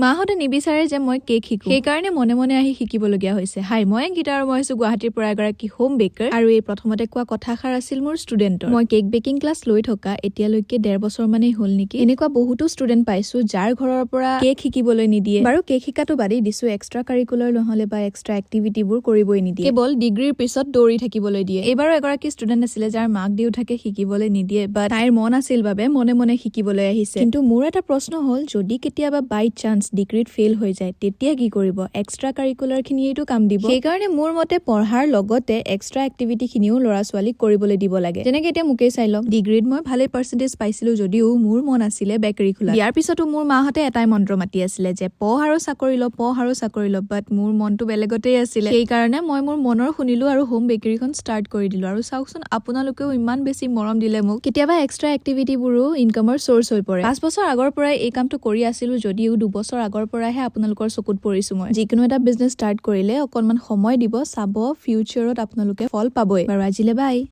মাহঁতে নিবিচাৰে যে মই কেক শিকো, সেইকাৰণে মনে মনে আহি শিকিবলগীয়া হৈছে। হাই, মই গীতা আৰু মই হৈছো গুৱাহাটীৰ পৰা এগৰাকী হোম বেকাৰ, আৰু এই প্ৰথমতে কোৱা কথাষাৰ আছিল মোৰ ষ্টুডেণ্টৰ। মই কেক বেকিং ক্লাছ লৈ থকা এতিয়ালৈকে 1.5 বছৰ মানেই হ'ল নেকি। এনেকুৱা বহুতো ষ্টুডেণ্ট পাইছো যাৰ ঘৰৰ পৰা কেক শিকিবলৈ নিদিয়ে। বাৰু কেক শিকাটো বাদেই দিছো, এক্সট্ৰা কাৰিকুলাৰ নহলে বা এক্সট্ৰা এক্টিভিটিবোৰ কৰিবই নিদিয়ে, কেৱল ডিগ্ৰীৰ পিছত দৌৰি থাকিবলৈ দিয়ে। এইবাৰো এগৰাকী ষ্টুডেণ্ট আছিলে যাৰ মাক দেউতাকে শিকিবলৈ নিদিয়ে, বাট তাইৰ মন আছিল বাবে মনে মনে শিকিবলৈ আহিছে। কিন্তু মোৰ এটা প্ৰশ্ন হ'ল, যদি কেতিয়াবা বাই চান্স ডিগ্ৰীত ফেইল হৈ যায় তেতিয়া কি কৰিব? এক্সট্ৰা কাৰিকুলাৰ খিনিয়েটো কাম দিব। সেইকাৰণে মোৰ মতে পঢ়াৰ লগতে এক্সট্ৰা এক্টিভিটি খিনিও ল'ৰা ছোৱালীক কৰিবলৈ দিব লাগে। যেনেকে এতিয়া মোকেই চাই লওক, ডিগ্ৰীত মই ভালেই পাৰ্চেন্টেজ পাইছিলো যদিও মোৰ মন আছিলে বেকাৰী খোলা। ইয়াৰ পিছতো মোৰ মাহঁতে এটাই মন্ত্ৰ মাতি আছিলে যে পঢ় আৰু চাকৰি ল, পঢ় আৰু চাকৰি ল, বাট মোৰ মনটো বেলেগতেই আছিলে। সেইকাৰণে মই মোৰ মনৰ শুনিলো আৰু হোম বেকাৰীখন ষ্টাৰ্ট কৰি দিলো। আৰু চাওকচোন, আপোনালোকেও ইমান বেছি মৰম দিলে মোক। কেতিয়াবা এক্সট্ৰা এক্টিভিটিবোৰো ইনকামৰ চ'ৰ্চ হৈ পৰে। 5 বছৰ আগৰ পৰাই এই কামটো কৰি আছিলো যদিও 2 বছৰ আগৰ পৰাহে আপোনালোকৰ চকুত পৰিছো মই। যিকোনো এটা বিজনেছ ষ্টাৰ্ট কৰিলে অকনমান সময় দিব, চাব ফিউচাৰত আপোনালোকে ফল পাবই। বাৰু আজিলে বাই।